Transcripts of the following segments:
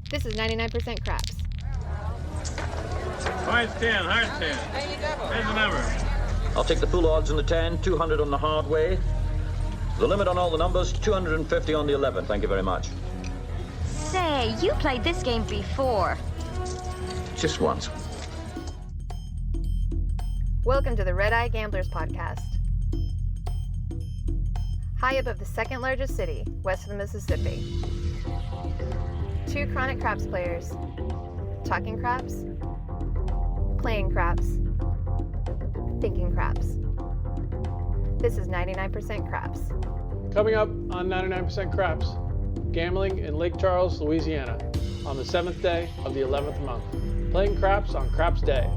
This is 99% Craps. Hard 10, hard 10. Here's the number. I'll take the full odds on the 10, 200 on the hard way. The limit on all the numbers, 250 on the 11. Thank you very much. Say, you played this game before. Just once. Welcome to the Red Eye Gamblers podcast. High above the second largest city, west of the Mississippi. Two chronic craps players, talking craps, playing craps, thinking craps. This is 99% Craps. Coming up on 99% Craps, gambling in Lake Charles, Louisiana, on the 7th day of the 11th month. Playing craps on Craps Day.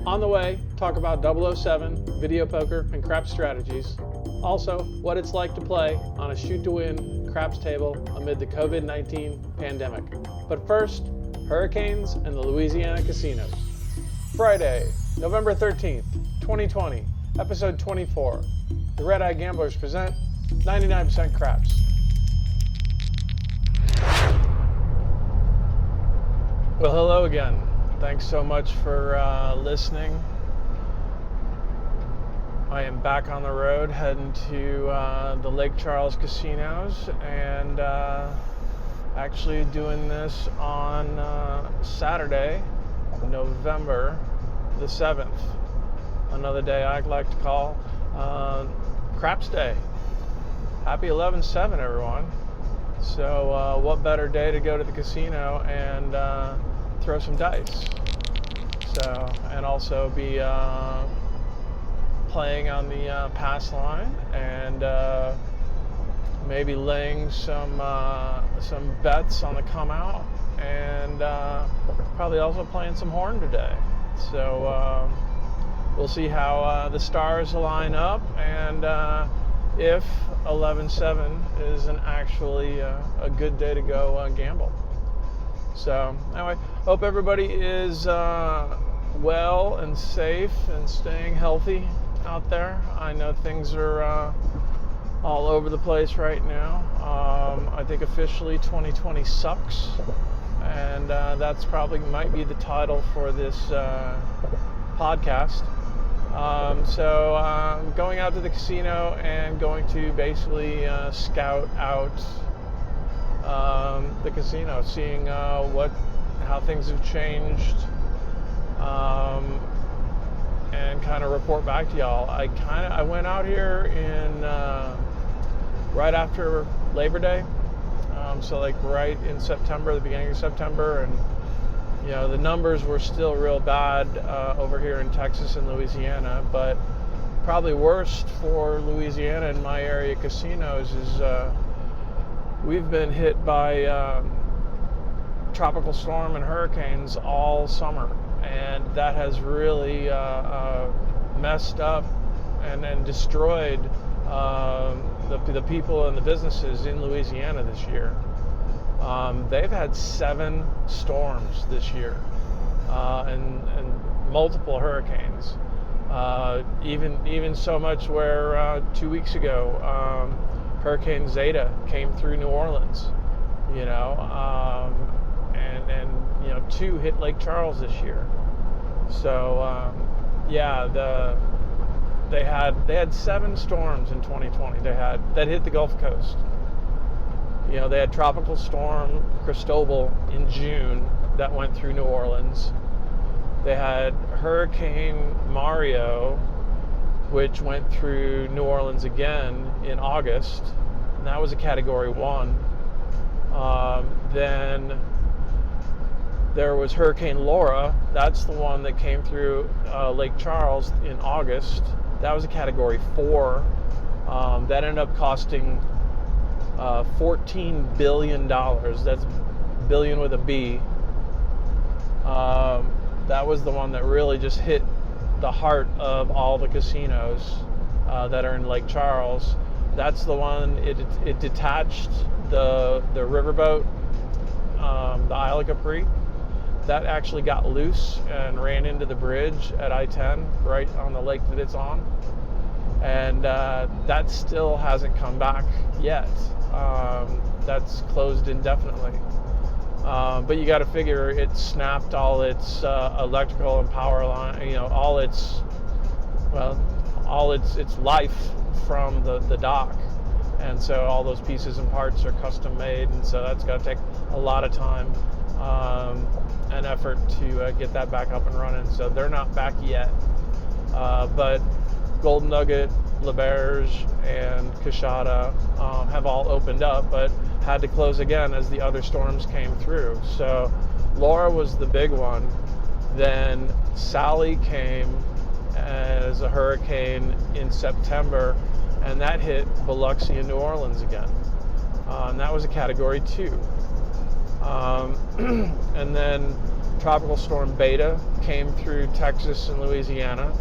On the way, talk about 007, video poker, and craps strategies. Also, what it's like to play on a shoot-to-win craps table amid the COVID-19 pandemic. But first, hurricanes and the Louisiana casinos. Friday, November 13th, 2020, episode 24. The Red Eye Gamblers present 99% Craps. Well, hello again. Thanks so much for listening. I am back on the road heading to the Lake Charles casinos and actually doing this on Saturday, November the 7th. Another day I'd like to call Craps Day. Happy 11/7, everyone. So what better day to go to the casino and throw some dice. So, and also be playing on the pass line and maybe laying some bets on the come out, and probably also playing some horn today. So we'll see how the stars line up, and if 11/7 is actually a good day to go gamble. So anyway, hope everybody is well and safe and staying healthy out there. I know things are all over the place right now. I think officially 2020 sucks, and that's probably might be the title for this podcast. So going out to the casino and going to basically scout out the casino, seeing how things have changed, and kind of report back to y'all. I went out here in right after Labor Day, so like right in September, the beginning of September, and you know the numbers were still real bad over here in Texas and Louisiana, but probably worst for Louisiana and my area casinos is we've been hit by tropical storm and hurricanes all summer, and that has really messed up and destroyed the people and the businesses in Louisiana this year. They've had 7 storms this year, and multiple hurricanes. Even so much where 2 weeks ago, Hurricane Zeta came through New Orleans, you know, and you know 2 hit Lake Charles this year. So yeah, they had 7 storms in 2020. That hit the Gulf Coast. You know, they had Tropical Storm Cristobal in June that went through New Orleans. They had Hurricane Mario, which went through New Orleans again in August, and that was a Category 1. Then there was Hurricane Laura. That's the one that came through Lake Charles in August. That was a Category 4. That ended up costing $14 billion. That's billion with a B. That was the one that really just hit the heart of all the casinos that are in Lake Charles. That's the one, it detached the riverboat, the Isle of Capri. That actually got loose and ran into the bridge at I-10 right on the lake that it's on. And that still hasn't come back yet. That's closed indefinitely. But you got to figure it snapped all its electrical and power line, all its life from the dock. And so all those pieces and parts are custom made, and so that's got to take a lot of time and effort to get that back up and running. So they're not back yet. But Golden Nugget, LAUBERGE, and Coshada have all opened up, but had to close again as the other storms came through. So Laura was the big one. Then Sally came as a hurricane in September, and that hit Biloxi and New Orleans again. And that was a Category 2. And then Tropical Storm Beta came through Texas and Louisiana.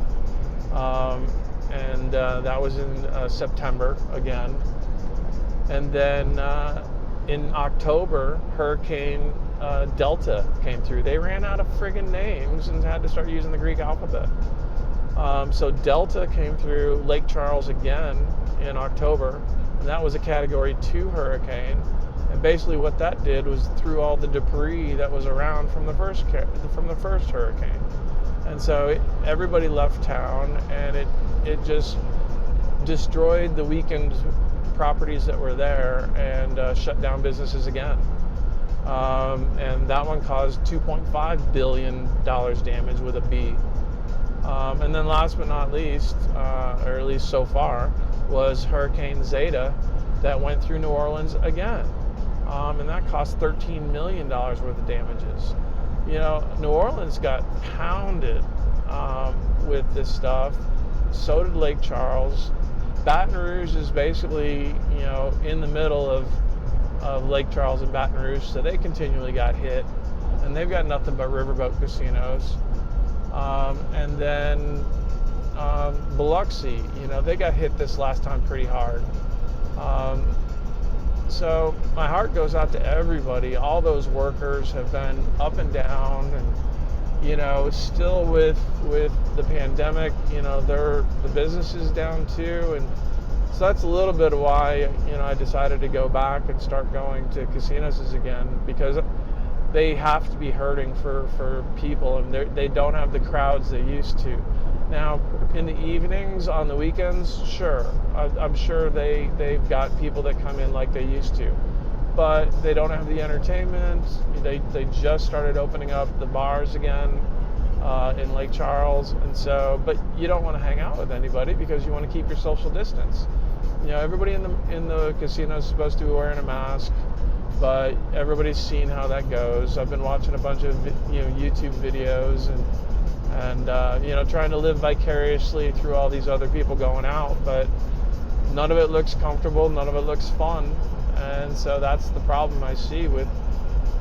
And that was in September again. And then in October, Hurricane Delta came through. They ran out of friggin' names and had to start using the Greek alphabet. So Delta came through Lake Charles again in October, and that was a Category 2 hurricane. And basically what that did was threw all the debris that was around from the first hurricane. And so everybody left town, and it just destroyed the weekend properties that were there and shut down businesses again. And that one caused $2.5 billion damage with a B. And then last but not least, or at least so far, was Hurricane Zeta that went through New Orleans again. And that cost $13 million worth of damages. New Orleans got pounded with this stuff. So did Lake Charles. Baton Rouge is basically, in the middle of Lake Charles and Baton Rouge, so they continually got hit. And they've got nothing but riverboat casinos. And then Biloxi, they got hit this last time pretty hard. So my heart goes out to everybody. All those workers have been up and down, and still with the pandemic, the business is down too, and so that's a little bit of why I decided to go back and start going to casinos again, because they have to be hurting for people, and they don't have the crowds they used to. Now, in the evenings, on the weekends, sure, I'm sure they've got people that come in like they used to, but they don't have the entertainment. They just started opening up the bars again in Lake Charles, and so, but you don't want to hang out with anybody because you want to keep your social distance. Everybody in the casino is supposed to be wearing a mask, but everybody's seen how that goes. I've been watching a bunch of YouTube videos and trying to live vicariously through all these other people going out, but none of it looks comfortable, none of it looks fun, and so that's the problem I see with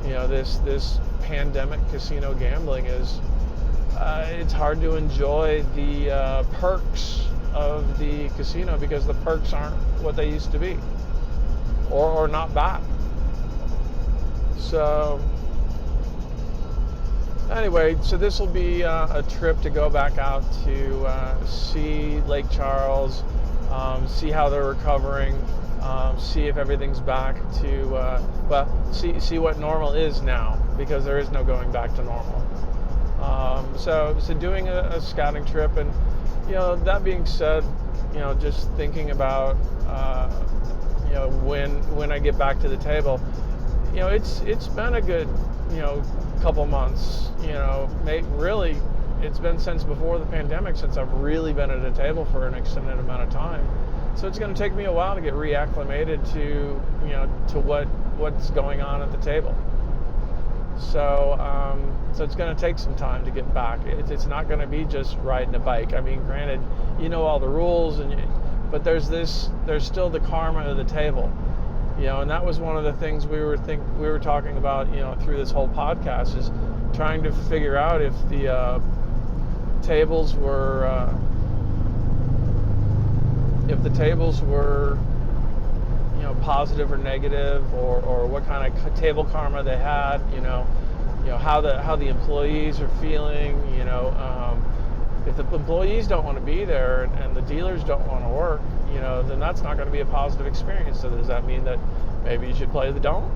this pandemic casino gambling is it's hard to enjoy the perks of the casino because the perks aren't what they used to be, or not back. So anyway, so this will be a trip to go back out to see Lake Charles, see how they're recovering, see if everything's back to, see what normal is now, because there is no going back to normal. So doing a scouting trip, and that being said, just thinking about when I get back to the table, it's been a good couple months. Really, it's been since before the pandemic since I've really been at a table for an extended amount of time. So it's going to take me a while to get reacclimated to what's going on at the table. So it's going to take some time to get back. It's not going to be just riding a bike. I mean, granted, all the rules, but there's still the karma of the table. And that was one of the things we were talking about, through this whole podcast, is trying to figure out if the tables were positive or negative, or what kind of table karma they had, how the employees are feeling, if the employees don't want to be there and the dealers don't want to work, then that's not going to be a positive experience. So does that mean that maybe you should play the don't?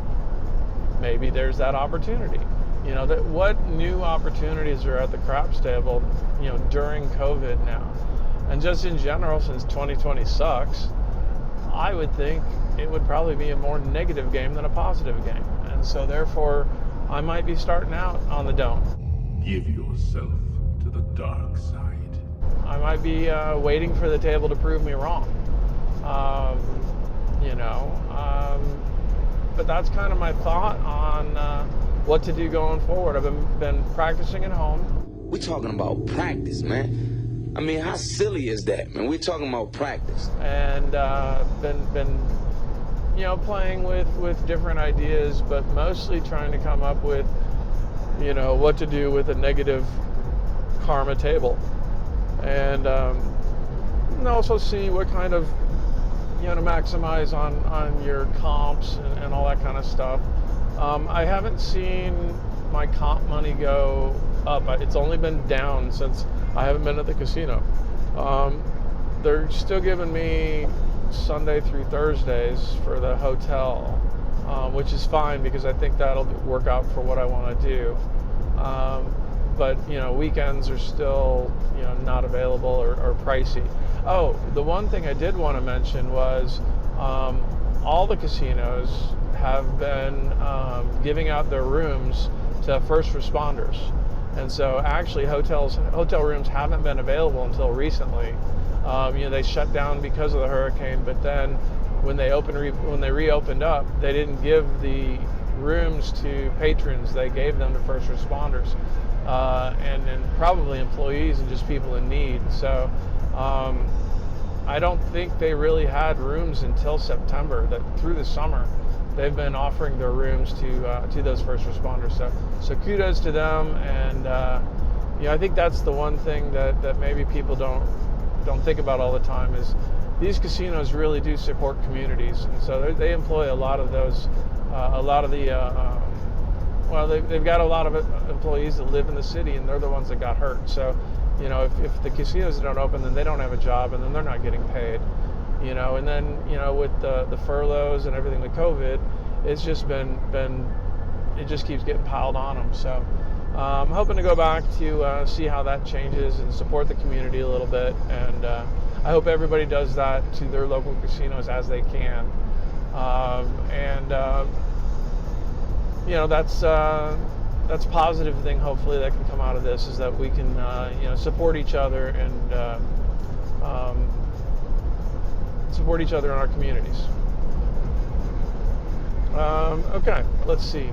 maybe there's that opportunity. You know, that what new opportunities are at the craps table, you know, during COVID now. And just in general, since 2020 sucks, I would think it would probably be a more negative game than a positive game. And so therefore, I might be starting out on the don't. Give yourself to the dark side. I might be waiting for the table to prove me wrong. But that's kind of my thought on what to do going forward. I've been practicing at home. We're talking about practice, man. I mean, how silly is that, man? We're talking about practice. And been playing with different ideas, but mostly trying to come up with, what to do with a negative karma table. And also see what kind of, to maximize on your comps and all that kind of stuff. I haven't seen my comp money go up. It's only been down since I haven't been at the casino. They're still giving me Sunday through Thursdays for the hotel, which is fine because I think that'll work out for what I want to do. But weekends are still not available or pricey. Oh, the one thing I did want to mention was all the casinos have been giving out their rooms to first responders, and so actually hotel rooms haven't been available until recently. They shut down because of the hurricane, but then when they reopened up, they didn't give the rooms to patrons. They gave them to first responders and probably employees and just people in need. So I don't think they really had rooms until September. That through the summer they've been offering their rooms to those first responders. So kudos to them. And I think that's the one thing that maybe people don't think about all the time is these casinos really do support communities, and so they employ a lot of those. They've got a lot of employees that live in the city, and they're the ones that got hurt. So, if the casinos don't open, then they don't have a job, and then they're not getting paid. And then with the furloughs and everything with COVID, it's just it just keeps getting piled on them. So, I'm hoping to go back to see how that changes and support the community a little bit, and I hope everybody does that to their local casinos as they can. That's a positive thing. Hopefully, that can come out of this is that we can support each other and support each other in our communities. Okay, let's see.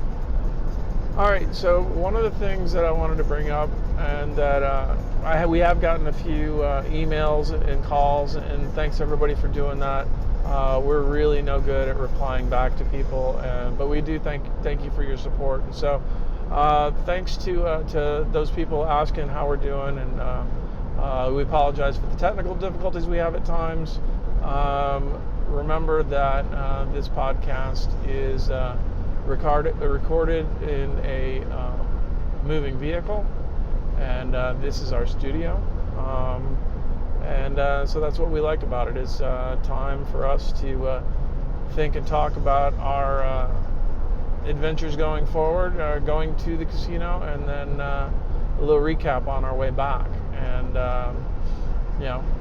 All right, so one of the things that I wanted to bring up, and that we have gotten a few emails and calls, and thanks everybody for doing that. We're really no good at replying back to people, but we do thank you for your support. And so thanks to those people asking how we're doing, and we apologize for the technical difficulties we have at times. Remember that this podcast is recorded in a moving vehicle, and this is our studio. So that's what we like about it, is time for us to think and talk about our adventures going forward, going to the casino, and then a little recap on our way back. And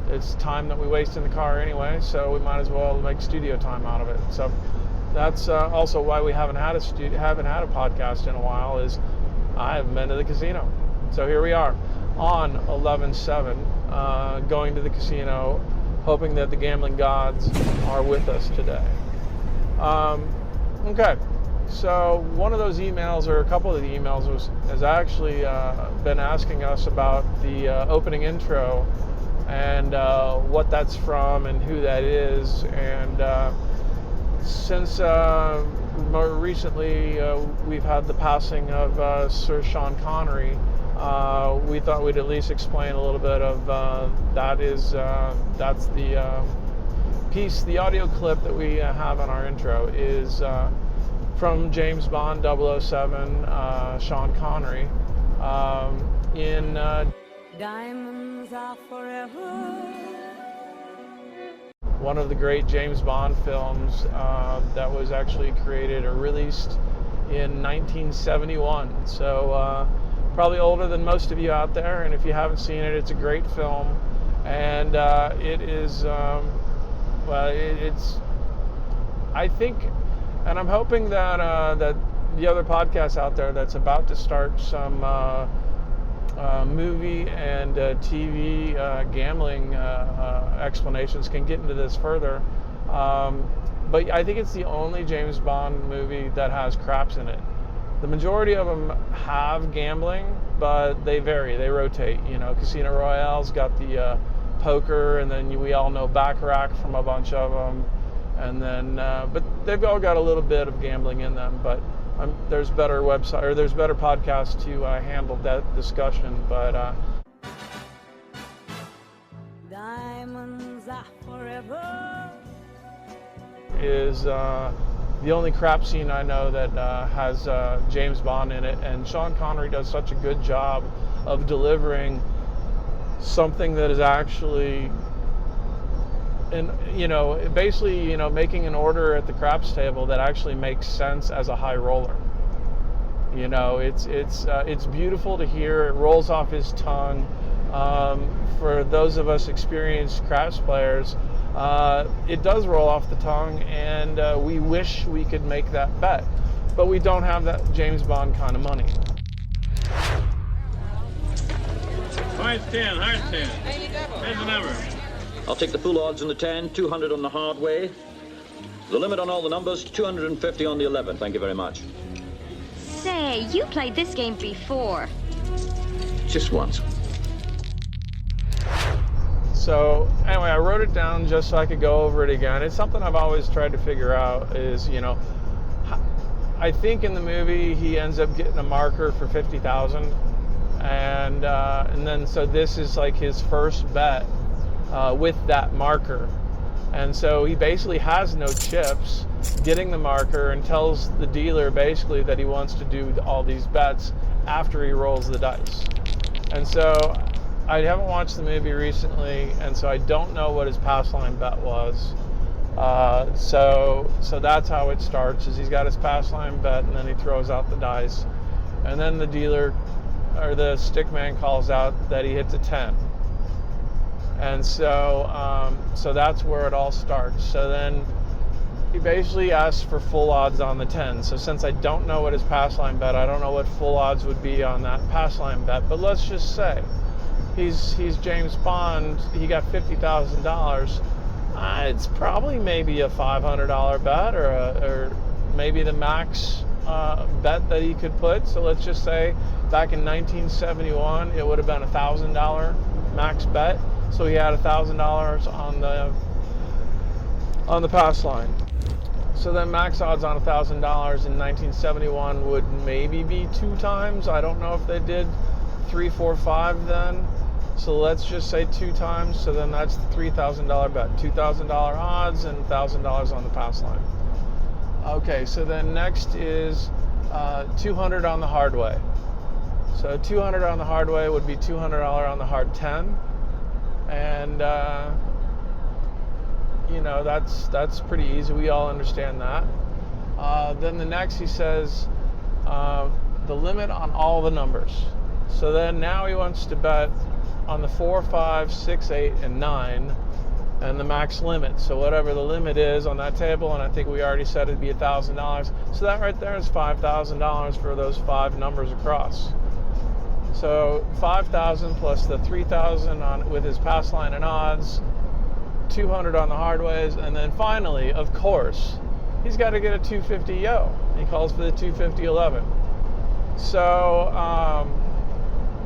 it's time that we waste in the car anyway, so we might as well make studio time out of it. So that's also why we haven't had a podcast in a while, is I haven't been to the casino. So here we are on 11/7, going to the casino, hoping that the gambling gods are with us today. Okay, so one of those emails, or a couple of the emails, has actually been asking us about the opening intro and what that's from and who that is. And since more recently we've had the passing of Sir Sean Connery, we thought we'd at least explain a little bit of that's the piece. The audio clip that we have on our intro is from James Bond 007, Sean Connery, in Diamonds Are Forever. One of the great James Bond films that was actually created or released in 1971. So probably older than most of you out there, and if you haven't seen it, it's a great film. And it is, it's, I think, and I'm hoping that that the other podcasts out there that's about to start some movie and TV gambling explanations can get into this further. But I think it's the only James Bond movie that has craps in it. The majority of them have gambling, but they vary, they rotate. You know, Casino Royale's got the poker, and then we all know Baccarat from a bunch of them. And then, but they've all got a little bit of gambling in them. But there's better website, or there's better podcasts to handle that discussion. But Diamonds are forever. Is the only crap scene I know that has James Bond in it, and Sean Connery does such a good job of delivering something that is actually, and basically making an order at the craps table that actually makes sense as a high roller. It's beautiful to hear. It rolls off his tongue. For those of us experienced craps players, it does roll off the tongue, and we wish we could make that bet, but we don't have that James Bond kind of money. White 10, heart 10. Here's the number. I'll take the full odds on the 10, 200 on the hard way. The limit on all the numbers, 250 on the 11. Thank you very much. Say, you played this game before. Just once. So anyway, I wrote it down just so I could go over it again. It's something I've always tried to figure out is, I think in the movie he ends up getting a marker for 50,000, and then so this is like his first bet with that marker, and so he basically has no chips, getting the marker, and tells the dealer basically that he wants to do all these bets after he rolls the dice. And so I haven't watched the movie recently, and so I don't know what his pass line bet was. So that's how it starts, is he's got his pass line bet, and then he throws out the dice. And then the dealer, or the stick man, calls out that he hits a 10. And so that's where it all starts. So then he basically asks for full odds on the 10. So since I don't know what his pass line bet, I don't know what full odds would be on that pass line bet, but let's just say he's James Bond, he got $50,000. It's probably maybe a $500 bet, or maybe the max bet that he could put. So let's just say back in 1971 it would have been $1,000 max bet. So he had $1,000 on the pass line. So then max odds on $1,000 in 1971 would maybe be 2 times. I don't know if they did 3, 4, 5 then. So let's just say 2 times. So then that's the $3,000 bet. $2,000 odds and $1,000 on the pass line. Okay, so then next is 200 on the hard way. So 200 on the hard way would be $200 on the hard 10. And that's pretty easy. We all understand that. Then the next he says the limit on all the numbers. So then now he wants to bet on the 4, 5, 6, 8, and 9, and the max limit. So whatever the limit is on that table, and I think we already said it'd be $1,000. So that right there is $5,000 for those 5 numbers across. So 5,000 plus the 3,000 on with his pass line and odds, 200 on the hard ways, and then finally, of course, he's got to get a 250 yo. He calls for the 250-11. So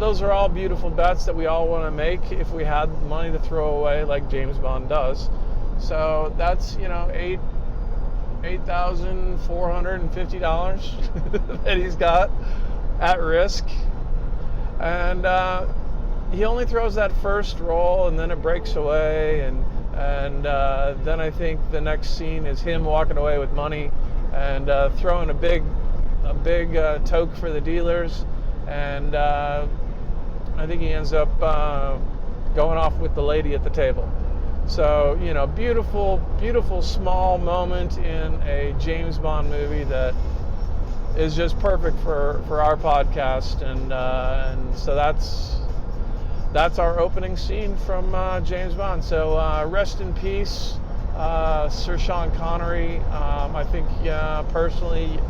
those are all beautiful bets that we all want to make if we had money to throw away like James Bond does. So that's $8,450 that he's got at risk. And he only throws that first roll, and then it breaks away, and then I think the next scene is him walking away with money and throwing a big toke for the dealers, and I think he ends up going off with the lady at the table. So beautiful small moment in a James Bond movie that is just perfect for our podcast, and so that's our opening scene from James Bond. So rest in peace, Sir Sean Connery. I think personally,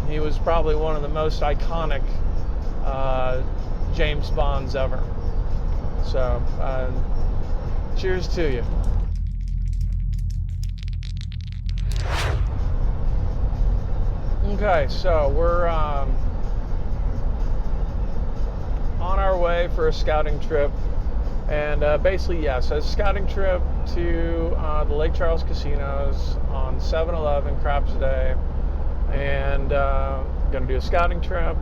he was probably one of the most iconic James Bonds ever. So cheers to you. Okay, so we're on our way for a scouting trip, and basically, yes, a scouting trip to the Lake Charles casinos on 7/11 Craps Day, and going to do a scouting trip.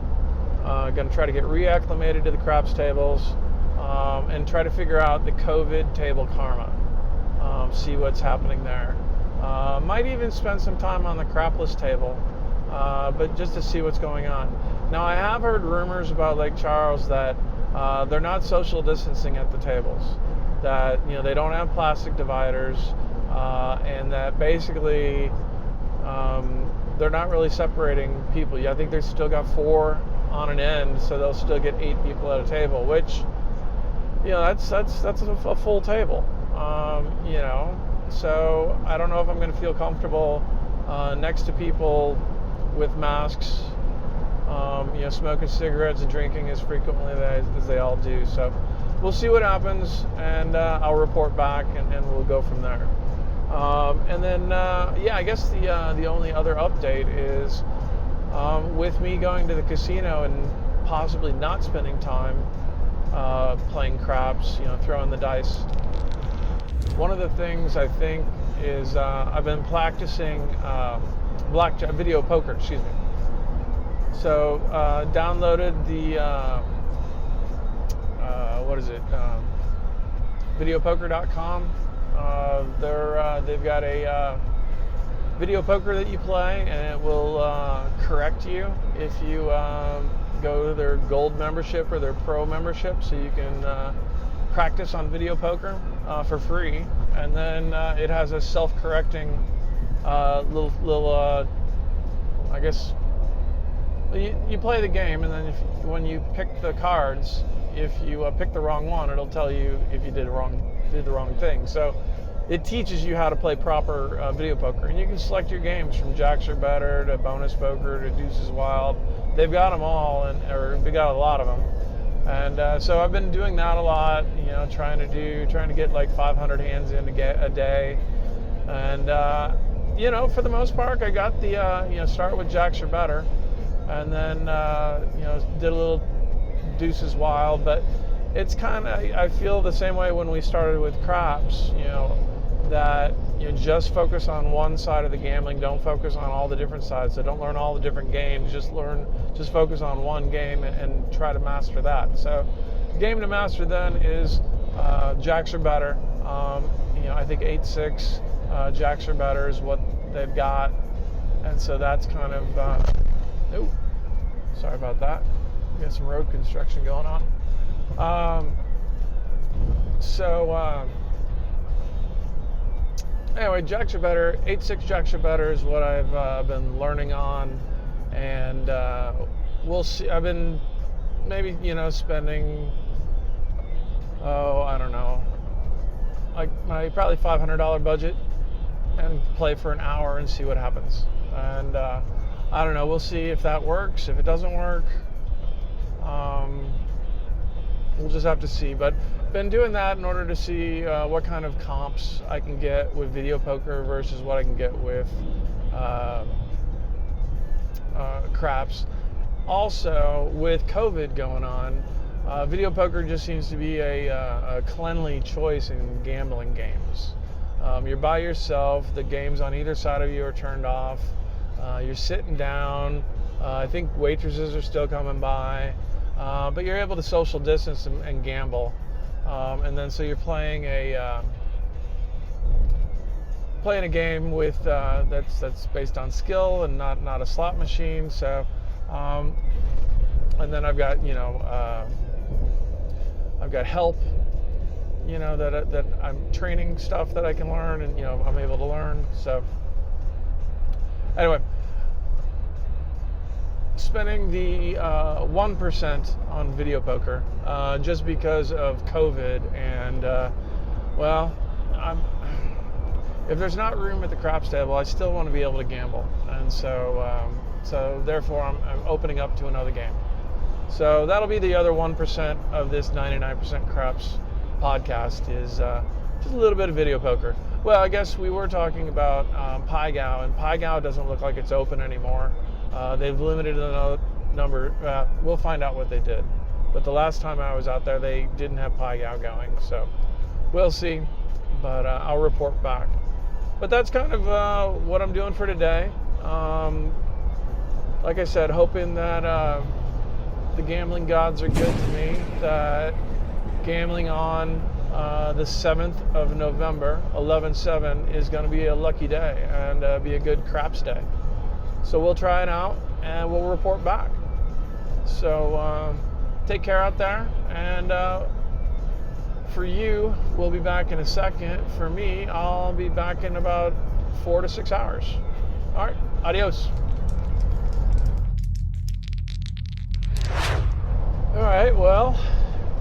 Going to try to get reacclimated to the craps tables, and try to figure out the COVID table karma. See what's happening there. Might even spend some time on the crapless table, but just to see what's going on. Now, I have heard rumors about Lake Charles that they're not social distancing at the tables, that they don't have plastic dividers, and that basically they're not really separating people. I think they still got 4 on an end, so they'll still get 8 people at a table, which that's a full table. So I don't know if I'm going to feel comfortable next to people with masks, smoking cigarettes and drinking as frequently as they all do. So we'll see what happens, and I'll report back, and we'll go from there. And then, I guess the only other update is with me going to the casino and possibly not spending time playing craps, throwing the dice. One of the things I think is I've been practicing blackjack, video poker, excuse me. So downloaded the videopoker.com. They've got a video poker that you play, and it will correct you if you go to their gold membership or their pro membership, so you can practice on video poker for free. And then it has a self-correcting little I guess you play the game, and then when you pick the cards, if you pick the wrong one, it'll tell you if you did the wrong thing. So it teaches you how to play proper video poker, and you can select your games from jacks or better to bonus poker to deuces wild. They've got them all, or they got a lot of them. And so I've been doing that a lot, trying to get like 500 hands in a day. And for the most part, I got the start with jacks or better, and then did a little deuces wild. But it's kind of, I feel the same way when we started with craps, that just focus on one side of the gambling. Don't focus on all the different sides. So don't learn all the different games. Just focus on one game and try to master that. So the game to master then is jacks or better. I think 8-6 jacks or better is what they've got, and so that's kind of sorry about that. We got some road construction going on. Anyway, jacks or better, 8-6 jacks or better is what I've been learning on, and we'll see. I've been maybe spending I don't know, like my probably $500 budget, and play for an hour and see what happens. And I don't know, we'll see if that works. If it doesn't work, we'll just have to see. But been doing that in order to see what kind of comps I can get with video poker versus what I can get with craps. Also, with COVID going on, video poker just seems to be a cleanly choice in gambling games. You're by yourself, the games on either side of you are turned off, you're sitting down, I think waitresses are still coming by, but you're able to social distance and gamble. And then so you're playing a game with that's based on skill and not a slot machine. So and then I've got I've got help, that I'm training stuff that I can learn, and I'm able to learn. So anyway, spending the 1% on video poker just because of COVID, and well, if there's not room at the craps table, I still want to be able to gamble, and so therefore I'm opening up to another game. So that'll be the other 1% of this 99% Craps podcast is just a little bit of video poker. Well, I guess we were talking about Pai Gow, and Pai Gow doesn't look like it's open anymore. They've limited the number. We'll find out what they did. But the last time I was out there, they didn't have Pai Gow going. So we'll see, but I'll report back. But that's kind of what I'm doing for today. Like I said, hoping that the gambling gods are good to me, that gambling on the 7th of November, 11/7, is going to be a lucky day and be a good craps day. So we'll try it out and we'll report back. So take care out there, and for you, we'll be back in a second. For me, I'll be back in about 4 to 6 hours. All right, adios. All right, well,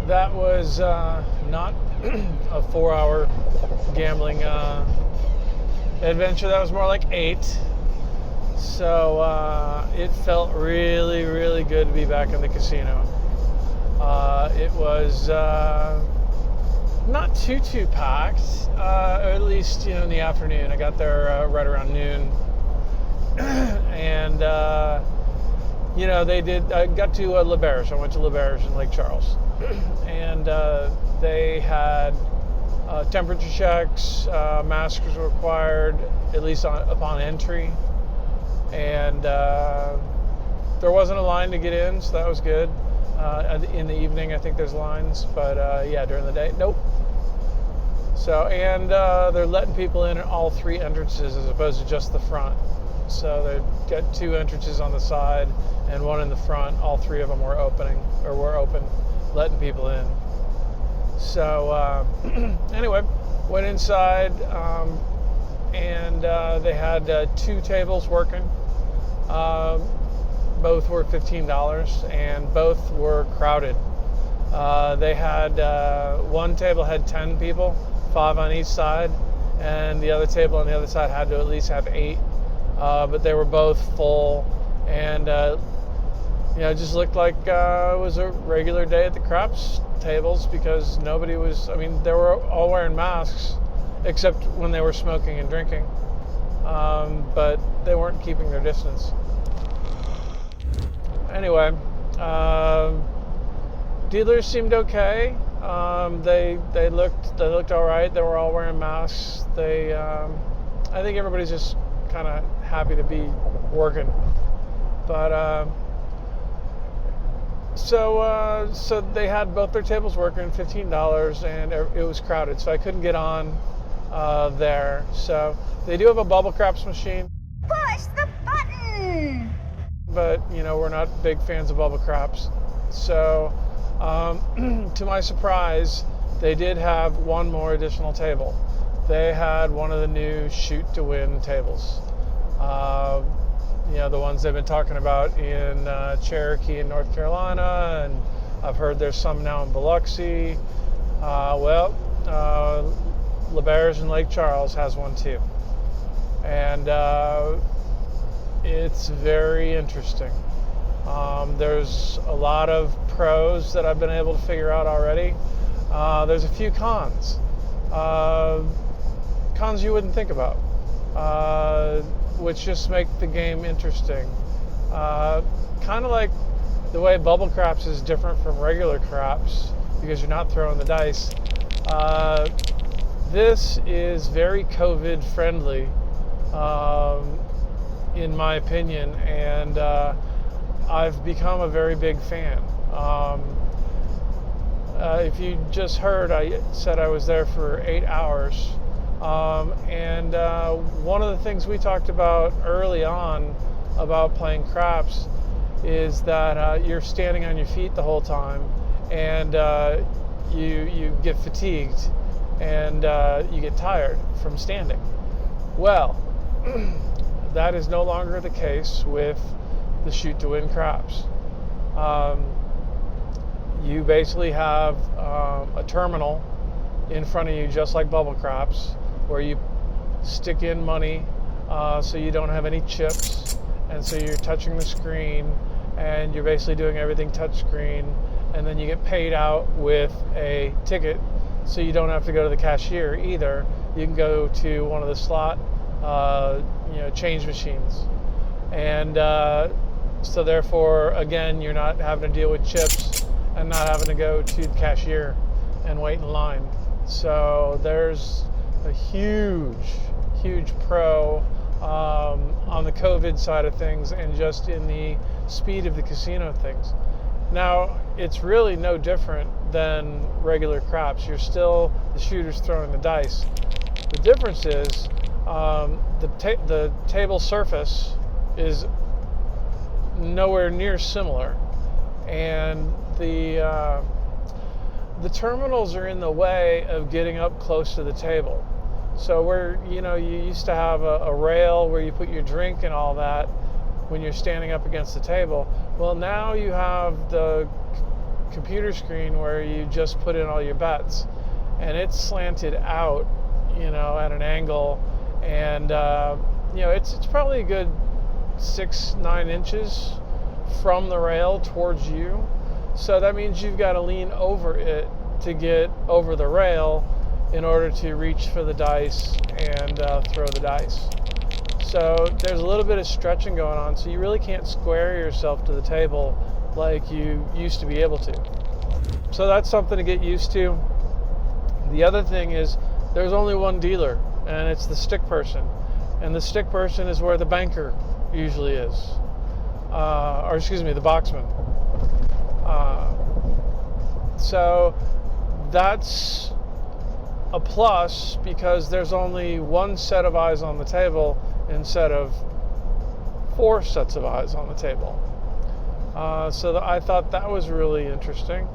that was not a 4-hour gambling adventure. That was more like 8. So it felt really, really good to be back in the casino. It was not too packed, or at least in the afternoon. I got there right around noon, and they did. I got to LAUBERGE. I went to LAUBERGE in Lake Charles, and they had temperature checks. Masks were required, at least upon entry, and there wasn't a line to get in, so that was good. In the evening, I think there's lines, but yeah, during the day, nope. So, and they're letting people in at all 3 entrances as opposed to just the front. So they've got 2 entrances on the side and 1 in the front. All 3 of them were open, letting people in. So anyway, went inside, and they had 2 tables working. Both were $15, and both were crowded. They had 1 table had 10 people, 5 on each side, and the other table on the other side had to at least have 8. But they were both full, and it just looked like it was a regular day at the craps tables, because nobody was. I mean, they were all wearing masks, except when they were smoking and drinking, but they weren't keeping their distance. Anyway, dealers seemed okay. They looked all right. They were all wearing masks. I think everybody's just kind of happy to be working. But so they had both their tables working, $15, and it was crowded, so I couldn't get on there. So they do have a bubble craps machine. Push the button! But we're not big fans of bubble craps. So to my surprise, they did have 1 more additional table. They had one of the new shoot to win tables. The ones they've been talking about in Cherokee in North Carolina, and I've heard there's some now in Biloxi. LAUBERGE in Lake Charles has one too. And it's very interesting. There's a lot of pros that I've been able to figure out already. There's a few cons. Cons you wouldn't think about, which just make the game interesting. Kind of like the way bubble craps is different from regular craps because you're not throwing the dice. This is very COVID friendly, in my opinion, and I've become a very big fan. If you just heard, I said I was there for 8 hours. And one of the things we talked about early on about playing craps is that you're standing on your feet the whole time, and you get fatigued, and you get tired from standing. Well, that is no longer the case with the shoot to win craps. You basically have a terminal in front of you, just like bubble craps, where you stick in money so you don't have any chips, and so you're touching the screen and you're basically doing everything touch screen, and then you get paid out with a ticket, so you don't have to go to the cashier either. You can go to one of the slot change machines, and so therefore, again, you're not having to deal with chips and not having to go to the cashier and wait in line. So there's a huge pro on the COVID side of things, and just in the speed of the casino things. Now, it's really no different than regular craps. You're still the shooters throwing the dice. The difference is the table surface is nowhere near similar, and the terminals are in the way of getting up close to the table. So where you used to have a rail where you put your drink and all that when you're standing up against the table, well, now you have the computer screen where you just put in all your bets, and it's slanted out, at an angle, and it's probably a good 6-9 inches from the rail towards you. So that means you've got to lean over it to get over the rail in order to reach for the dice and throw the dice. So there's a little bit of stretching going on, so you really can't square yourself to the table like you used to be able to. So that's something to get used to. The other thing is there's only one dealer, and it's the stick person. And the stick person is where the banker usually is. The boxman. So that's a plus, because there's only one set of eyes on the table instead of 4 sets of eyes on the table. So I thought that was really interesting.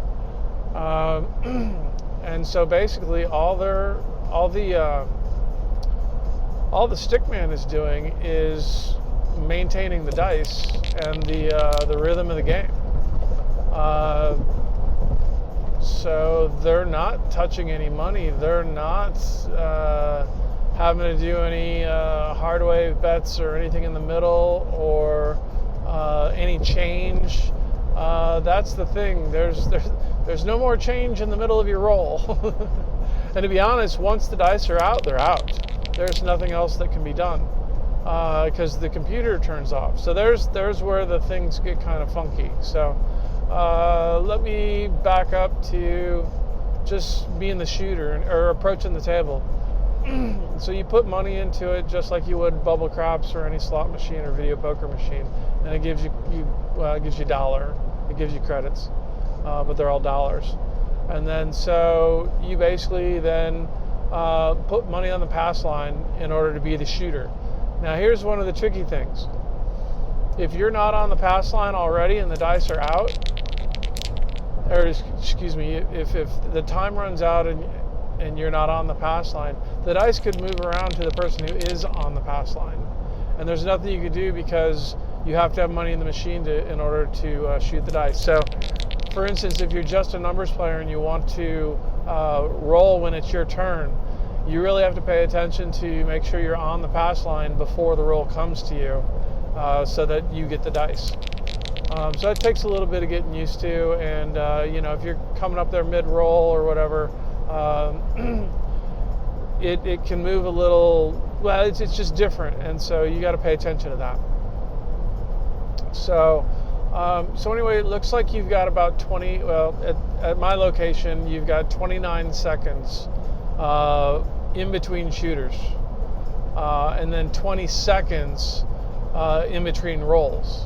And so basically all the stickman is doing is maintaining the dice and the rhythm of the game. So they're not touching any money. They're not having to do any hard wave bets or anything in the middle, or any change. That's the thing. There's no more change in the middle of your roll. And to be honest, once the dice are out, they're out. There's nothing else that can be done because the computer turns off. So there's where the things get kind of funky. So let me back up to just being the shooter or approaching the table. So you put money into it just like you would bubble craps or any slot machine or video poker machine, and it gives you $1. It gives you credits, but they're all dollars. And then so you basically then put money on the pass line in order to be the shooter. Now here's one of the tricky things. If you're not on the pass line already and the dice are out, or excuse me, if the time runs out and you're not on the pass line, the dice could move around to the person who is on the pass line. And there's nothing you can do because you have to have money in the machine in order to shoot the dice. So, for instance, if you're just a numbers player and you want to roll when it's your turn, you really have to pay attention to make sure you're on the pass line before the roll comes to you so that you get the dice. So it takes a little bit of getting used to, and if you're coming up there mid-roll or whatever, it can move a little. Well, it's just different, and so you got to pay attention to that. So anyway, it looks like you've got about 20. Well, at my location, you've got 29 seconds in between shooters, and then 20 seconds in between rolls.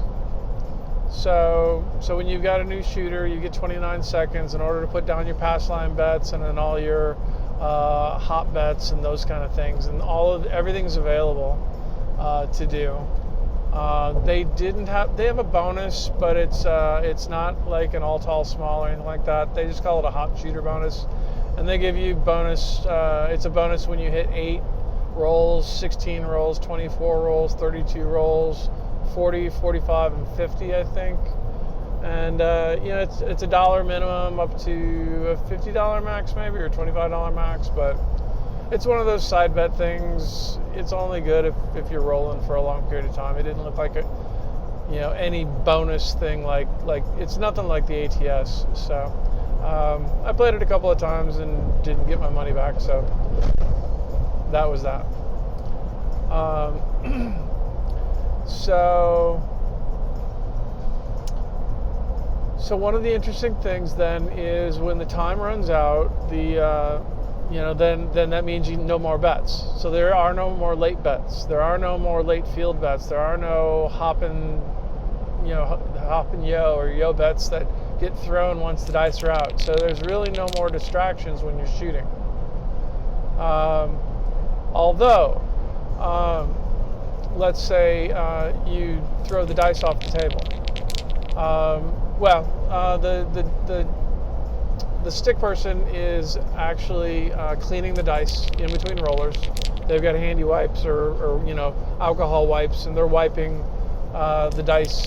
So when you've got a new shooter, you get 29 seconds in order to put down your pass line bets and then all your hot bets and those kind of things, and everything's available to do. They have a bonus, but it's not like an all tall small or anything like that. They just call it a hot shooter bonus, and they give you bonus. It's a bonus when you hit 8 rolls, 16 rolls, 24 rolls, 32 rolls, 40, 45, and 50, I think. And it's $1 minimum up to a $50 max maybe, or $25 max, but it's one of those side bet things. It's only good if you're rolling for a long period of time. It didn't look like any bonus thing like it's nothing like the ATS. So I played it a couple of times and didn't get my money back, so that was that. So one of the interesting things then is when the time runs out, then that means no more bets. So there are no more late bets. There are no more late field bets. There are no hop and yo or yo bets that get thrown once the dice are out. So there's really no more distractions when you're shooting. Although, let's say you throw the dice off the table. The stick person is actually cleaning the dice in between rollers. They've got handy wipes or alcohol wipes, and they're wiping the dice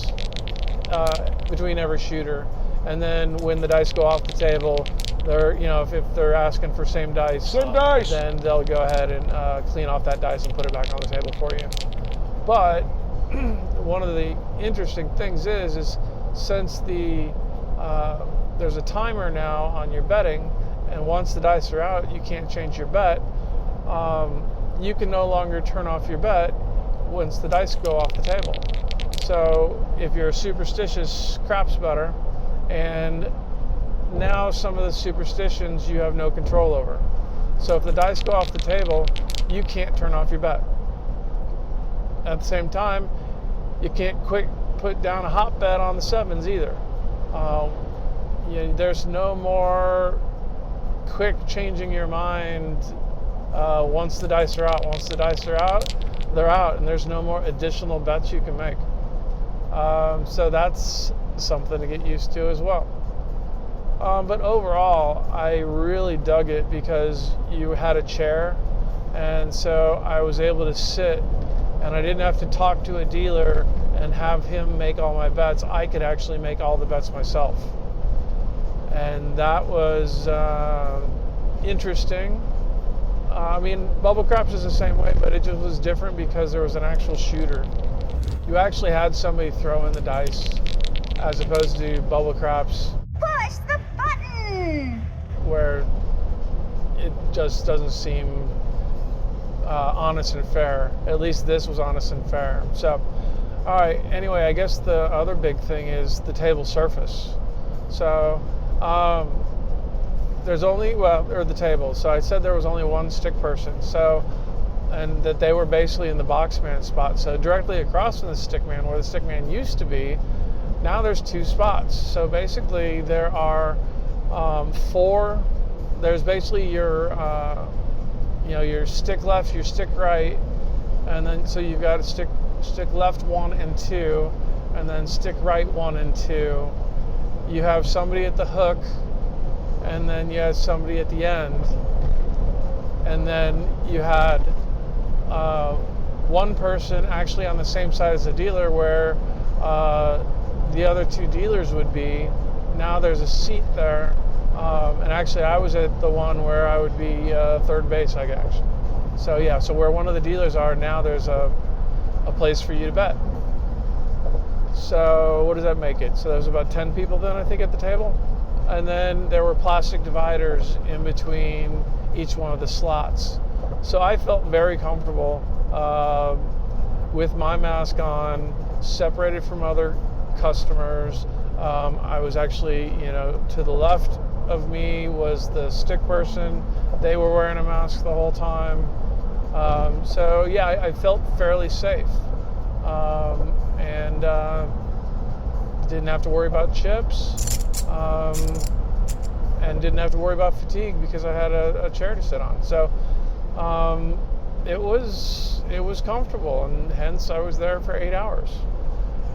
between every shooter. And then when the dice go off the table, they're if they're asking for same dice, then they'll go ahead and clean off that dice and put it back on the table for you. But one of the interesting things is since there's a timer now on your betting, and once the dice are out, you can't change your bet. You can no longer turn off your bet once the dice go off the table. So if you're a superstitious craps bettor, and now some of the superstitions you have no control over. So if the dice go off the table, you can't turn off your bet. At the same time, you can't put down a hot bet on the sevens either. There's no more quick changing your mind once the dice are out. Once the dice are out, they're out, and there's no more additional bets you can make. So that's something to get used to as well. But overall, I really dug it because you had a chair, and so I was able to sit, and I didn't have to talk to a dealer and have him make all my bets. I could actually make all the bets myself. And that was interesting. Bubble craps is the same way, but it just was different because there was an actual shooter. You actually had somebody throw in the dice as opposed to bubble craps. Push the button! Where it just doesn't seem honest and fair. At least this was honest and fair. So, all right, anyway, I guess the other big thing is the table surface. So, the table. So I said there was only one stick person. So, and that they were basically in the boxman spot. So directly across from the stickman, where the stickman used to be, now there's two spots. So basically there are four. There's basically your stick left, your stick right, and then so you've got a stick left 1 and 2, and then stick right 1 and 2. You have somebody at the hook, and then you have somebody at the end, and then you had one person actually on the same side as the dealer where the other two dealers would be. Now there's a seat there, and actually I was at the one where I would be third base, I guess. So yeah, so where one of the dealers are, now there's a place for you to bet. So what does that make it? So there's about 10 people then, I think, at the table. And then there were plastic dividers in between each one of the slots. So I felt very comfortable with my mask on, separated from other customers. I was actually, to the left of me was the stick person. They were wearing a mask the whole time. So yeah, I felt fairly safe. And didn't have to worry about chips, and didn't have to worry about fatigue because I had a chair to sit on. So it was comfortable, and hence I was there for 8 hours.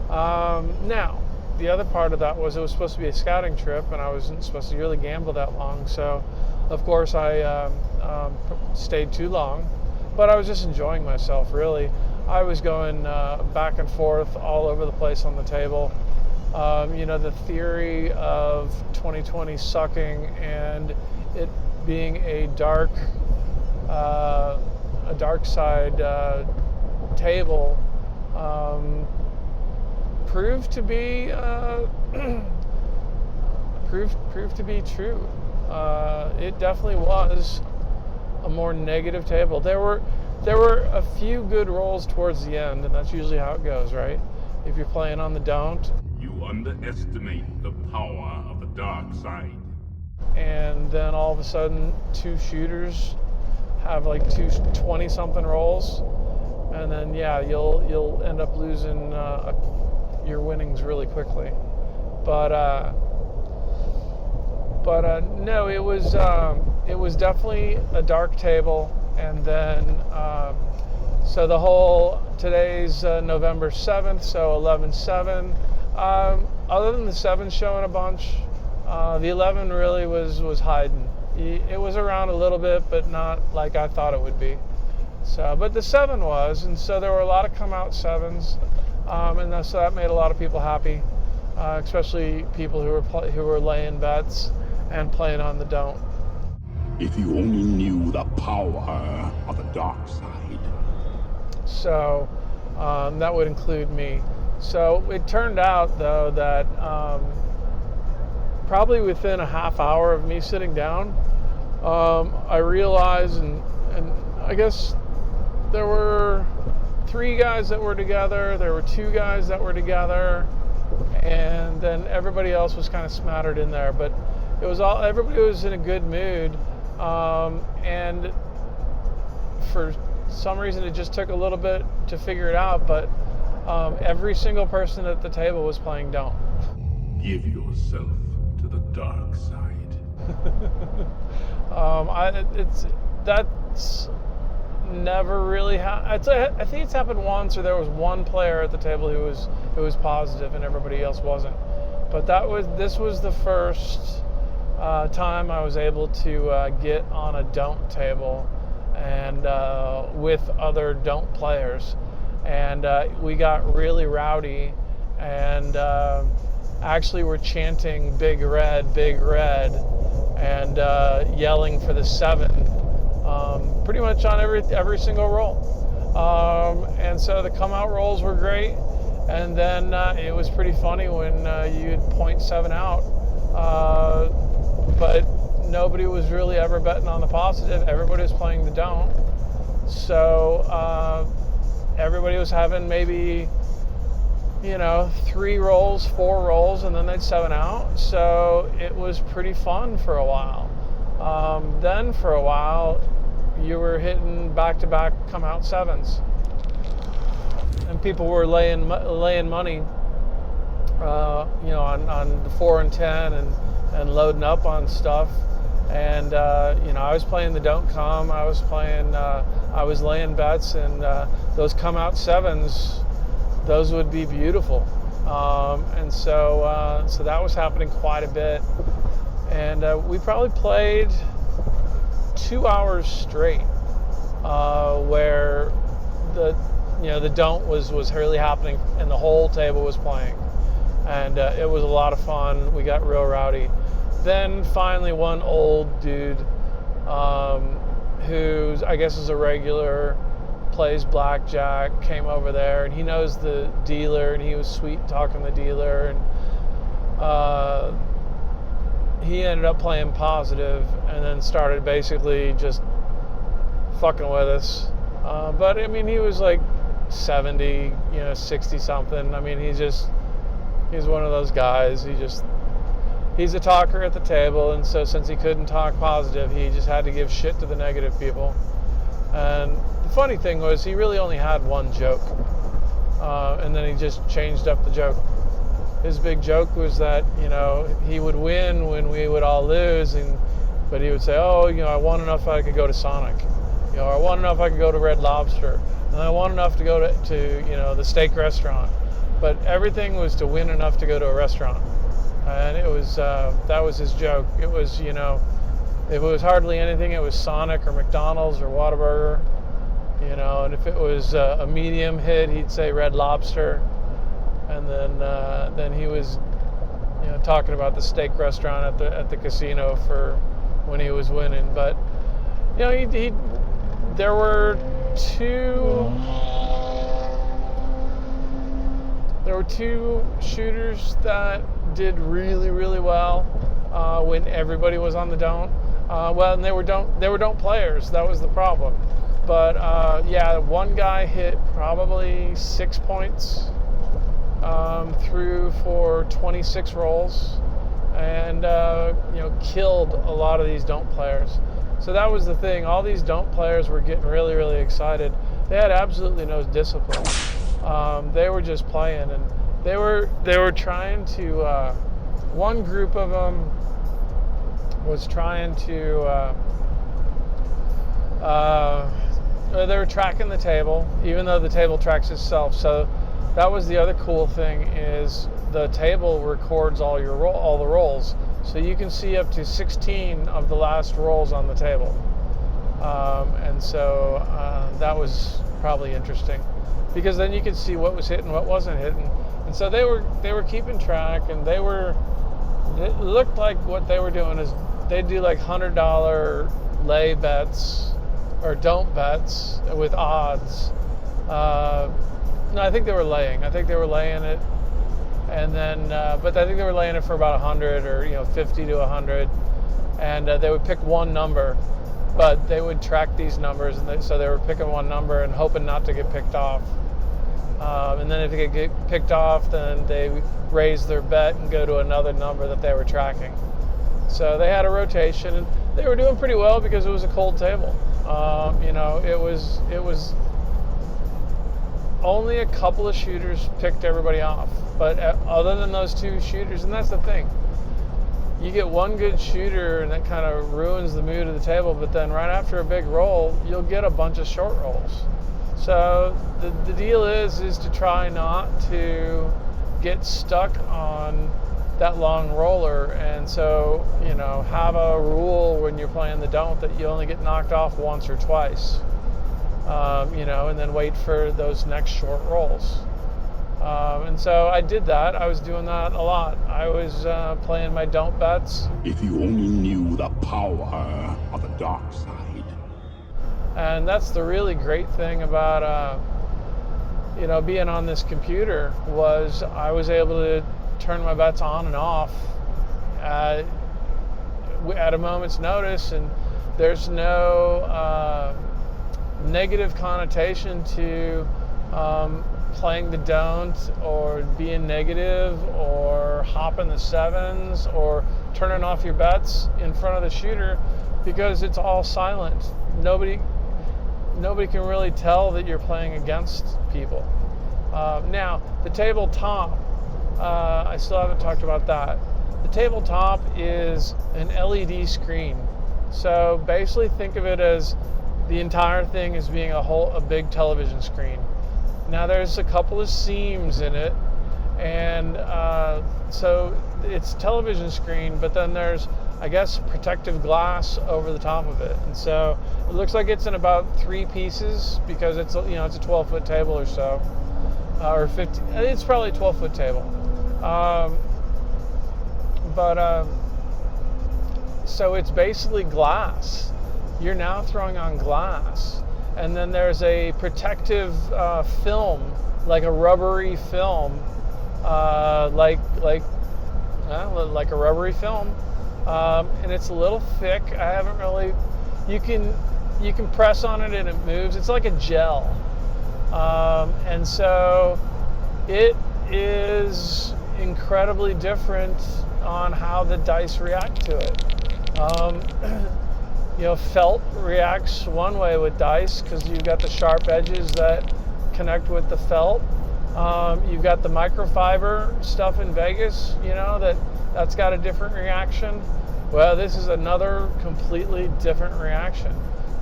Now, the other part of that was it was supposed to be a scouting trip, and I wasn't supposed to really gamble that long. So, of course, I stayed too long, but I was just enjoying myself, really. I was going back and forth all over the place on the table. The theory of 2020 sucking and it being a dark side table proved to be proved to be true. It definitely was a more negative table. There were a few good rolls towards the end, and that's usually how it goes, right? If you're playing on the don't. You underestimate the power of the dark side. And then all of a sudden, two shooters have like two 20-something rolls, and then yeah, you'll end up losing your winnings really quickly. But no, it was definitely a dark table. And then so the whole today's November 7th, so 11/7. Other than the 7 showing a bunch, the 11 really was hiding. It was around a little bit, but not like I thought it would be. So, but the 7 was, and so there were a lot of come out 7s, and so that made a lot of people happy, especially people who were laying bets and playing on the don't. If you only knew the power of the dark side. So that would include me. So it turned out, though, that probably within a half hour of me sitting down, I realized, and I guess there were 3 guys that were together, there were 2 guys that were together, and then everybody else was kind of smattered in there. But it was everybody was in a good mood, and for some reason it just took a little bit to figure it out, but every single person at the table was playing don't. Give yourself to the dark side. That's never really happened. I think it's happened once, or there was one player at the table who was positive and everybody else wasn't. But this was the first time I was able to get on a don't table and with other don't players, and we got really rowdy, and actually we're chanting big red, and yelling for the 7 pretty much on every single roll, and so the come out rolls were great. And then it was pretty funny when you'd point 7 out, but nobody was really ever betting on the positive. Everybody was playing the don't. So everybody was having maybe, 3 rolls, 4 rolls, and then they'd 7 out. So it was pretty fun for a while. Then for a while, you were hitting back-to-back come out 7s. And people were laying money, on the 4 and 10 and loading up on stuff. And I was playing the don't come. I was laying bets, and those come out 7s, those would be beautiful. And so that was happening quite a bit. And we probably played 2 hours straight, where the don't was really happening, and the whole table was playing, and it was a lot of fun. We got real rowdy. Then finally, one old dude, who I guess is a regular, plays blackjack, came over there, and he knows the dealer, and he was sweet talking the dealer, and he ended up playing positive, and then started basically just fucking with us. But I mean, he was like 70, 60 something. I mean, he's one of those guys. He's a talker at the table, and so since he couldn't talk positive, he just had to give shit to the negative people. And the funny thing was, he really only had one joke, and then he just changed up the joke. His big joke was that, he would win when we would all lose, but he would say, I won enough I could go to Sonic. I won enough I could go to Red Lobster. And I won enough to go to the steak restaurant. But everything was to win enough to go to a restaurant. And it was, that was his joke. It was, if it was hardly anything, it was Sonic or McDonald's or Whataburger. you know, and if it was a medium hit, he'd say Red Lobster, and then he was, you know, talking about the steak restaurant at the casino for when he was winning. But you know, there were two shooters that did really, really well when everybody was on the don't. Well, and they were don't players. That was the problem. But yeah, one guy hit probably 6 points through for 26 rolls, and you know, killed a lot of these don't players. So that was the thing. All these don't players were getting really, really excited. They had absolutely no discipline. They were just playing, and they were trying to. One group of them was trying to. They were tracking the table, even though the table tracks itself. So that was the other cool thing, is the table records all the rolls, so you can see up to 16 of the last rolls on the table. And so that was probably interesting, because then you could see what was hitting, what wasn't hitting. And so they were keeping track, and it looked like what they were doing is they'd do like $100 lay bets or don't bets with odds. No, I think they were laying. I think they were laying it, and then, but I think they were laying it for about 100 or, you know, 50 to 100, and they would pick one number, but they would track these numbers, and so they were picking one number and hoping not to get picked off. And then if they get picked off, then they raise their bet and go to another number that they were tracking. So they had a rotation, and they were doing pretty well because it was a cold table. You know, it was only a couple of shooters picked everybody off, but other than those two shooters, and that's the thing, you get one good shooter and that kind of ruins the mood of the table, but then right after a big roll, you'll get a bunch of short rolls. So the deal is to try not to get stuck on that long roller, and so, you know, have a rule when you're playing the don't that you only get knocked off once or twice. You know, and then wait for those next short rolls. And so I did that. I was doing that a lot. I was playing my don't bets. If you only knew the power of the dark side. And that's the really great thing about, you know, being on this computer, was I was able to turn my bets on and off at a moment's notice, and there's no negative connotation to playing the don't, or being negative, or hopping the sevens, or turning off your bets in front of the shooter, because it's all silent. Nobody can really tell that you're playing against people. Now, the tabletop, I still haven't talked about that. The tabletop is an LED screen. So basically think of it as the entire thing as being a big television screen. Now there's a couple of seams in it, and so it's television screen, but then there's, I guess, protective glass over the top of it. And so it looks like it's in about 3 pieces, because it's, you know, it's a 12-foot table or so, or 50. It's probably a 12-foot table. So it's basically glass. You're now throwing on glass, and then there's a protective film, like a rubbery film, like a rubbery film, and it's a little thick. I haven't really. You can press on it and it moves. It's like a gel, and so it is incredibly different on how the dice react to it. You know, felt reacts one way with dice, because you've got the sharp edges that connect with the felt. You've got the microfiber stuff in Vegas, you know, that's got a different reaction. Well, this is another completely different reaction.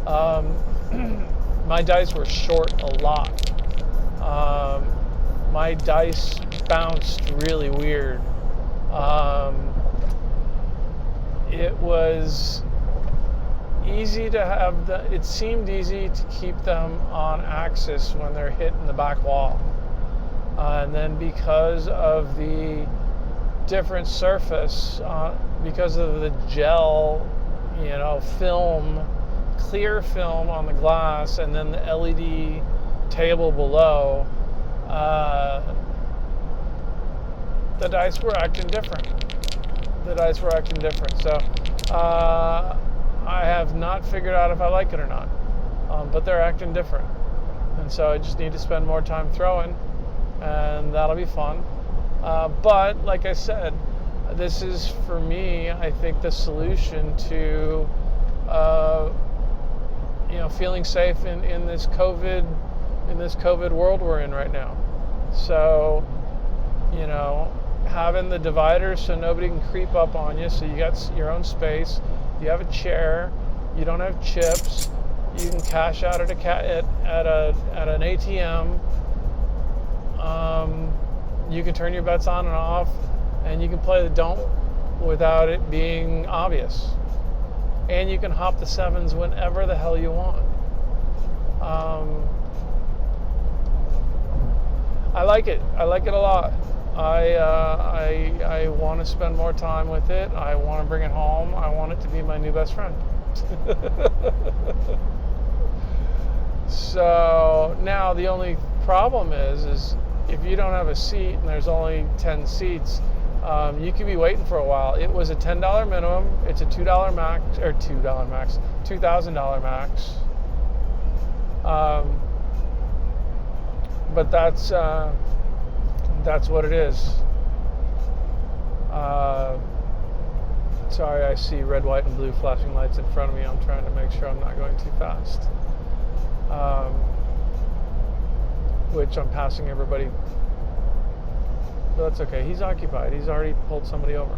My dice were short a lot. My dice bounced really weird. It was, easy to have it seemed easy to keep them on axis when they're hitting the back wall. And then because of the different surface, because of the gel, film, clear film on the glass, and then the LED table below, the dice were acting different. So I have not figured out if I like it or not, but they're acting different. And so I just need to spend more time throwing, and that'll be fun. But like I said, this is, for me, I think, the solution to feeling safe in this COVID world we're in right now. So, having the dividers so nobody can creep up on you, so you got your own space, you have a chair, you don't have chips, you can cash out at an ATM, you can turn your bets on and off, and you can play the don't without it being obvious. And you can hop the sevens whenever the hell you want. I like it. I like it a lot. I want to spend more time with it. I want to bring it home. I want it to be my new best friend. So now the only problem is if you don't have a seat and there's only 10 seats, you could be waiting for a while. It was a $10 minimum. It's a $2 max, or $2 max, $2,000 max. But that's what it is. Sorry, I see red, white, and blue flashing lights in front of me. I'm trying to make sure I'm not going too fast. Which I'm passing everybody. But that's okay. He's occupied. He's already pulled somebody over.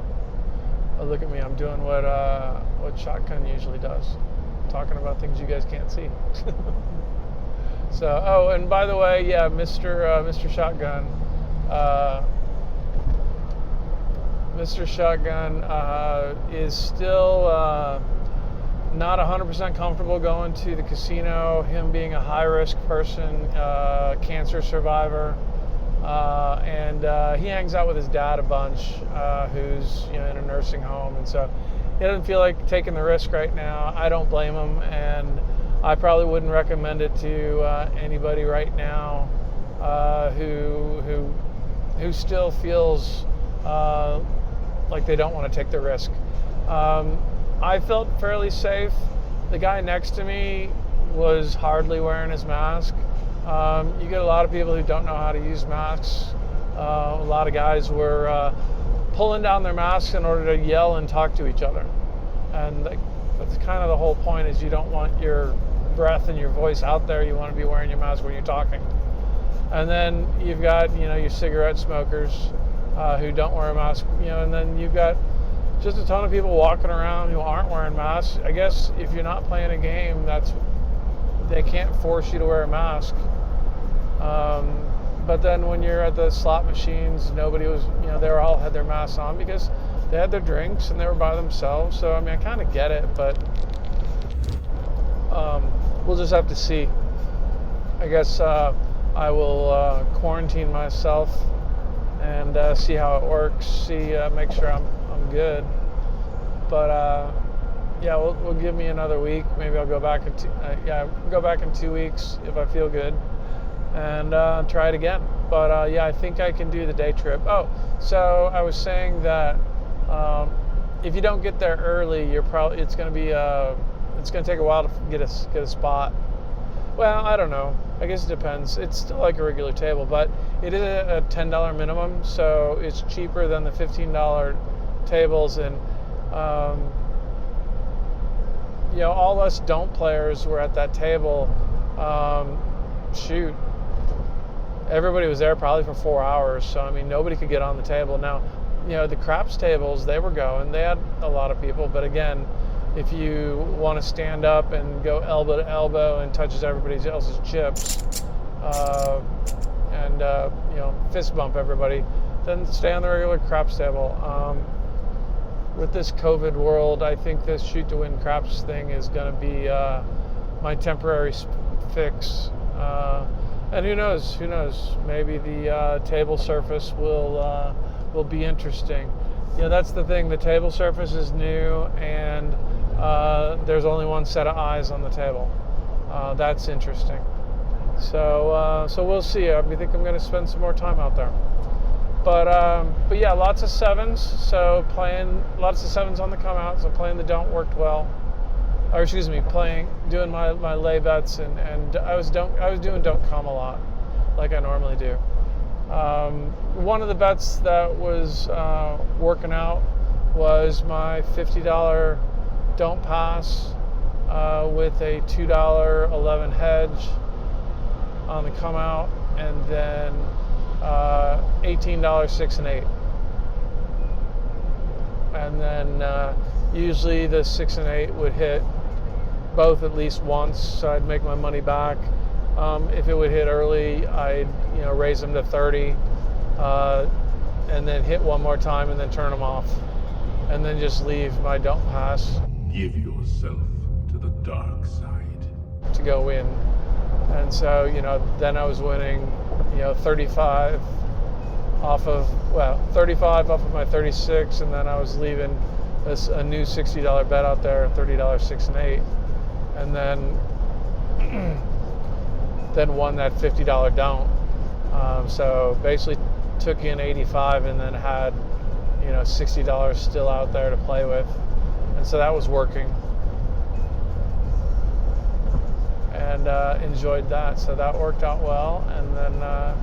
Oh, look at me. I'm doing what Shotgun usually does. Talking about things you guys can't see. So, oh, and by the way, yeah, Mr. Shotgun. Mr. Shotgun is still not 100% comfortable going to the casino, him being a high-risk person, cancer survivor, and he hangs out with his dad a bunch, who's in a nursing home, and so he doesn't feel like taking the risk right now. I don't blame him, and I probably wouldn't recommend it to anybody right now who still feels like they don't want to take the risk. I felt fairly safe. The guy next to me was hardly wearing his mask. You get a lot of people who don't know how to use masks. A lot of guys were pulling down their masks in order to yell and talk to each other. And that's kind of the whole point, is you don't want your breath and your voice out there. You want to be wearing your mask when you're talking. And then you've got, your cigarette smokers who don't wear a mask, and then you've got just a ton of people walking around who aren't wearing masks. I guess if you're not playing a game, they can't force you to wear a mask. But then when you're at the slot machines, nobody was, they all had their masks on because they had their drinks and they were by themselves. So, I kind of get it, but we'll just have to see. I guess I will quarantine myself and see how it works, make sure I'm good. But yeah, we'll give me another week. Maybe I'll go back go back in 2 weeks if I feel good, and try it again. But yeah, I think I can do the day trip. Oh, so I was saying that if you don't get there early, it's going to take a while to get a spot. Well, I don't know. I guess it depends. It's still like a regular table, but it is a $10 minimum, so it's cheaper than the $15 tables. And all us don't players were at that table. Shoot, everybody was there probably for 4 hours, so nobody could get on the table. Now, the craps tables, they were going. They had a lot of people, but again, if you want to stand up and go elbow to elbow and touches everybody else's chips, and fist bump everybody, then stay on the regular craps table. with this COVID world, I think this shoot to win craps thing is going to be my temporary fix. And who knows? Maybe the table surface will be interesting. That's the thing. The table surface is new, and there's only one set of eyes on the table. That's interesting. So we'll see. I think I'm going to spend some more time out there. But yeah, lots of sevens. So playing lots of sevens on the come out. So playing the don't worked well. Or excuse me, doing my lay bets, and I was doing don't come a lot, like I normally do. One of the bets that was working out was my $50 don't pass with a $2.11 hedge on the come out, and then $18 6 and 8. And then usually the 6 and 8 would hit both at least once, so I'd make my money back. If it would hit early, I'd raise them to 30, and then hit one more time, and then turn them off, and then just leave my don't pass. Give yourself to the dark side to go in. And so then I was winning 35 off of my 36, and then I was leaving a new $60 bet out there, $30 6 and 8, and then won that $50 don't. So basically took in 85 and then had $60 still out there to play with, and so that was working, and enjoyed that. So that worked out well, and then a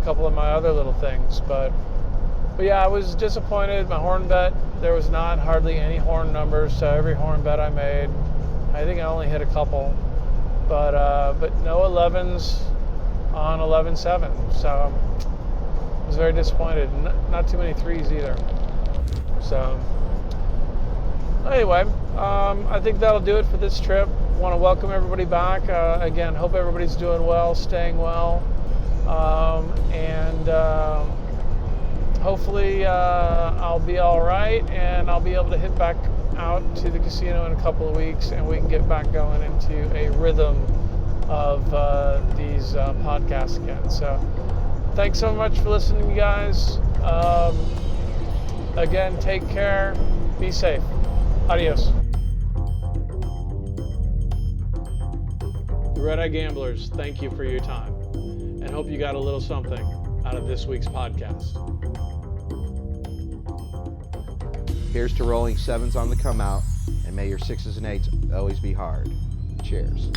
couple of my other little things, but yeah, I was disappointed. My horn bet, there was not hardly any horn numbers, so every horn bet I made, I think I only hit a couple, but no 11s on 11-7, so I was very disappointed. Not too many 3s either. So anyway, I think that'll do it for this trip. Want to welcome everybody back. Again, hope everybody's doing well, staying well, and hopefully I'll be all right, and I'll be able to hit back out to the casino in a couple of weeks, and we can get back going into a rhythm of these podcasts again. So thanks so much for listening, you guys. Again, take care, be safe. Adios. The Red Eye Gamblers, thank you for your time, and hope you got a little something out of this week's podcast. Here's to rolling sevens on the come out, and may your 6s and 8s always be hard. Cheers.